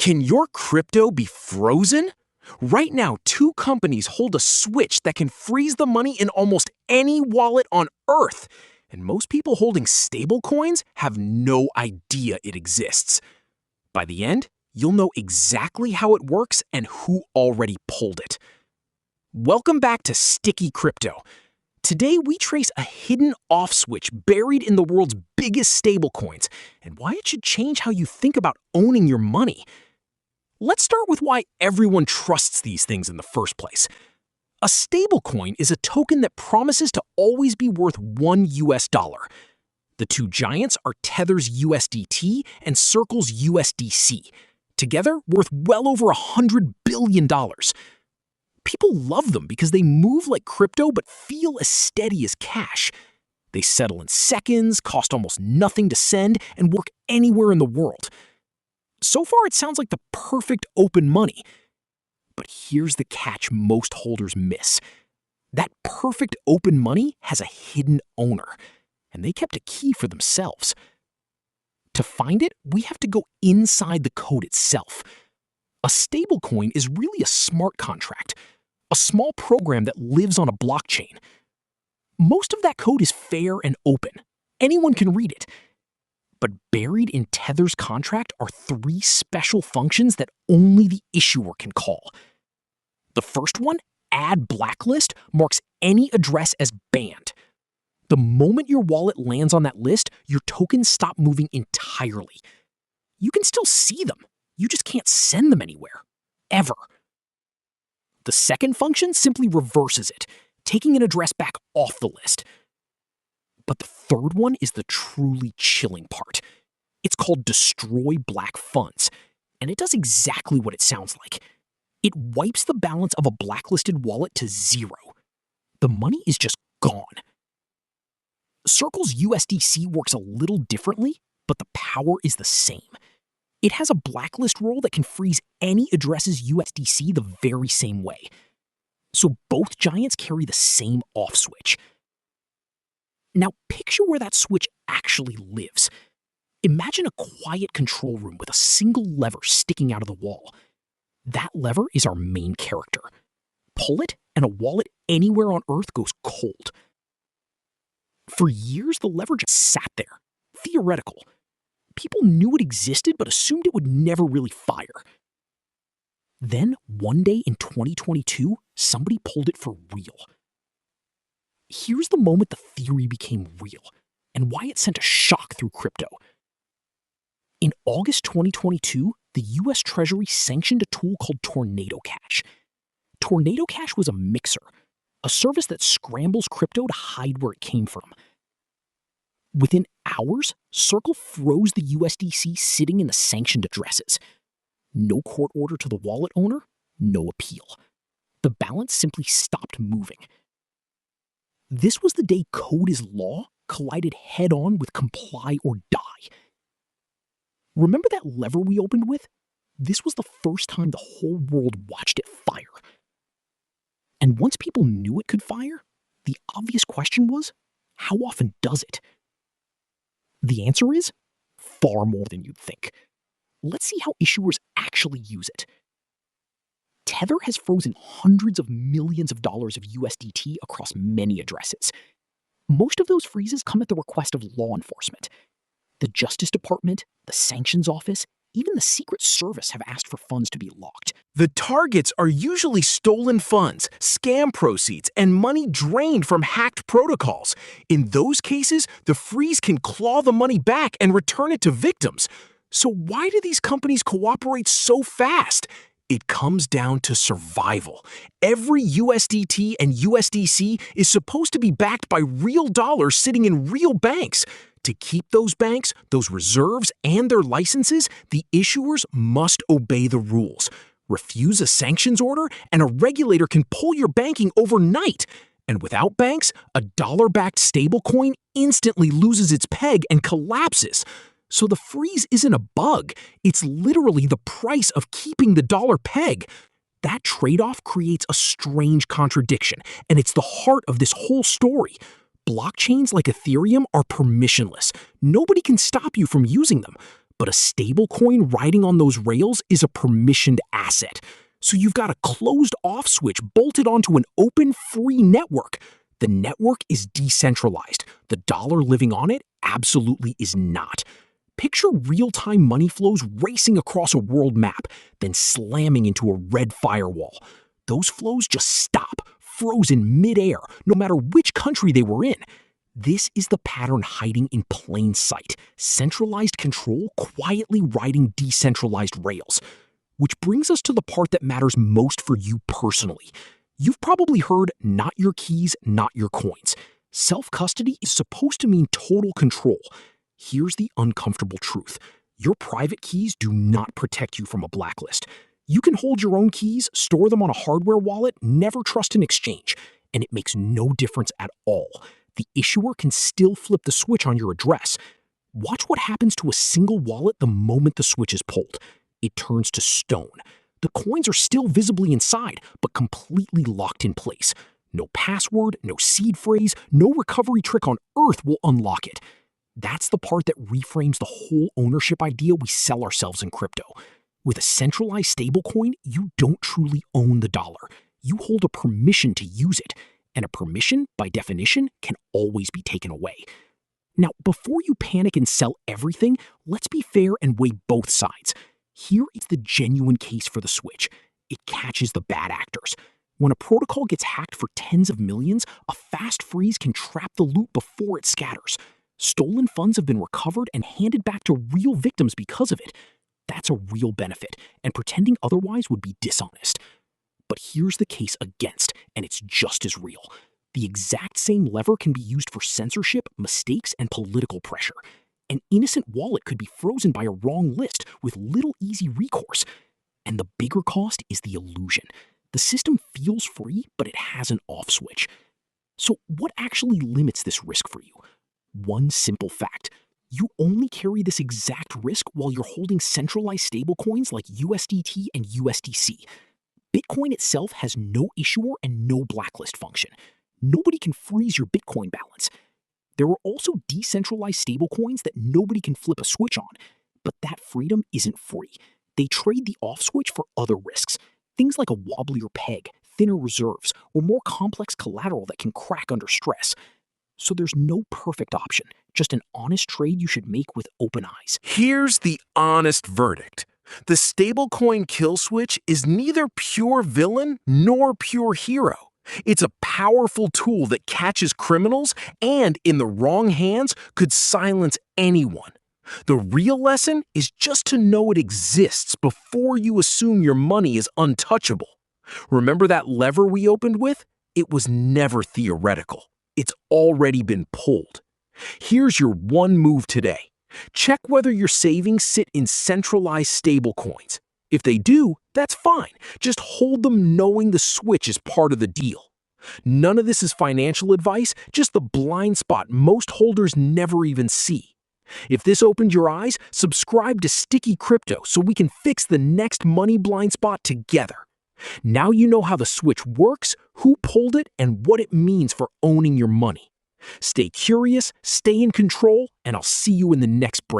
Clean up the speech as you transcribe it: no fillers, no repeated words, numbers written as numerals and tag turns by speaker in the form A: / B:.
A: Can your crypto be frozen? Right now, two companies hold a switch that can freeze the money in almost any wallet on Earth. And most people holding stablecoins have no idea it exists. By the end, you'll know exactly how it works and who already pulled it. Welcome back to Sticky Crypto. Today, we trace a hidden off switch buried in the world's biggest stablecoins and why it should change how you think about owning your money. Let's start with why everyone trusts these things in the first place. A stablecoin is a token that promises to always be worth $1. The two giants are Tether's USDT and Circle's USDC, together worth well over $100 billion. People love them because they move like crypto but feel as steady as cash. They settle in seconds, cost almost nothing to send, and work anywhere in the world. So far, it sounds like the perfect open money. But here's the catch most holders miss. That perfect open money has a hidden owner, and they kept a key for themselves. To find it, we have to go inside the code itself. A stablecoin is really a smart contract, a small program that lives on a blockchain. Most of that code is fair and open. Anyone can read it. But buried in Tether's contract are three special functions that only the issuer can call. The first one, add blacklist, marks any address as banned. The moment your wallet lands on that list, your tokens stop moving entirely. You can still see them. You just can't send them anywhere. Ever. The second function simply reverses it, taking an address back off the list. But the third one is the truly chilling part. It's called Destroy Black Funds, and it does exactly what it sounds like. It wipes the balance of a blacklisted wallet to zero. The money is just gone. Circle's USDC works a little differently, but the power is the same. It has a blacklist role that can freeze any address's USDC the very same way. So both giants carry the same off switch. Now picture where that switch actually lives. Imagine a quiet control room with a single lever sticking out of the wall. That lever is our main character. Pull it, and a wallet anywhere on Earth goes cold. For years, the lever just sat there. Theoretical. People knew it existed but assumed it would never really fire. Then, one day in 2022, somebody pulled it for real. Here's the moment the theory became real, and why it sent a shock through crypto. In August 2022, the US Treasury sanctioned a tool called Tornado Cash. Tornado Cash was a mixer, a service that scrambles crypto to hide where it came from. Within hours, Circle froze the USDC sitting in the sanctioned addresses. No court order to the wallet owner, no appeal. The balance simply stopped moving. This was the day code is law collided head-on with comply or die. Remember that lever we opened with? This was the first time the whole world watched it fire. And once people knew it could fire, the obvious question was, how often does it? The answer is, far more than you'd think. Let's see how issuers actually use it. Tether has frozen hundreds of millions of dollars of USDT across many addresses. Most of those freezes come at the request of law enforcement. The Justice Department, the Sanctions Office, even the Secret Service have asked for funds to be locked. The targets are usually stolen funds, scam proceeds, and money drained from hacked protocols. In those cases, the freeze can claw the money back and return it to victims. So why do these companies cooperate so fast? It comes down to survival. Every USDT and USDC is supposed to be backed by real dollars sitting in real banks. To keep those banks, those reserves, and their licenses, the issuers must obey the rules. Refuse a sanctions order, and a regulator can pull your banking overnight. And without banks, a dollar-backed stablecoin instantly loses its peg and collapses. So the freeze isn't a bug. It's literally the price of keeping the dollar peg. That trade-off creates a strange contradiction, and it's the heart of this whole story. Blockchains like Ethereum are permissionless. Nobody can stop you from using them. But a stablecoin riding on those rails is a permissioned asset. So you've got a closed-off switch bolted onto an open, free network. The network is decentralized. The dollar living on it absolutely is not. Picture real-time money flows racing across a world map, then slamming into a red firewall. Those flows just stop, frozen mid-air, no matter which country they were in. This is the pattern hiding in plain sight. Centralized control quietly riding decentralized rails. Which brings us to the part that matters most for you personally. You've probably heard, not your keys, not your coins. Self-custody is supposed to mean total control. Here's the uncomfortable truth. Your private keys do not protect you from a blacklist. You can hold your own keys, store them on a hardware wallet, never trust an exchange, and it makes no difference at all. The issuer can still flip the switch on your address. Watch what happens to a single wallet the moment the switch is pulled. It turns to stone. The coins are still visibly inside, but completely locked in place. No password, no seed phrase, no recovery trick on earth will unlock it. That's the part that reframes the whole ownership idea we sell ourselves in crypto. With a centralized stablecoin, you don't truly own the dollar. You hold a permission to use it. And a permission, by definition, can always be taken away. Now, before you panic and sell everything, let's be fair and weigh both sides. Here is the genuine case for the switch. It catches the bad actors. When a protocol gets hacked for tens of millions, a fast freeze can trap the loot before it scatters. Stolen funds have been recovered and handed back to real victims because of it. That's a real benefit, and pretending otherwise would be dishonest. But here's the case against, and it's just as real. The exact same lever can be used for censorship, mistakes, and political pressure. An innocent wallet could be frozen by a wrong list with little easy recourse. And the bigger cost is the illusion. The system feels free, but it has an off switch. So what actually limits this risk for you? One simple fact. You only carry this exact risk while you're holding centralized stablecoins like USDT and USDC. Bitcoin itself has no issuer and no blacklist function. Nobody can freeze your Bitcoin balance. There are also decentralized stablecoins that nobody can flip a switch on, but that freedom isn't free. They trade the off switch for other risks, things like a wobblier peg, thinner reserves, or more complex collateral that can crack under stress. So there's no perfect option, just an honest trade you should make with open eyes.
B: Here's the honest verdict. The stablecoin kill switch is neither pure villain nor pure hero. It's a powerful tool that catches criminals and, in the wrong hands, could silence anyone. The real lesson is just to know it exists before you assume your money is untouchable. Remember that lever we opened with? It was never theoretical. It's already been pulled. Here's your one move today. Check whether your savings sit in centralized stablecoins. If they do, that's fine. Just hold them knowing the switch is part of the deal. None of this is financial advice, just the blind spot most holders never even see. If this opened your eyes, subscribe to Sticky Crypto so we can fix the next money blind spot together. Now you know how the switch works, who pulled it, and what it means for owning your money. Stay curious, stay in control, and I'll see you in the next break.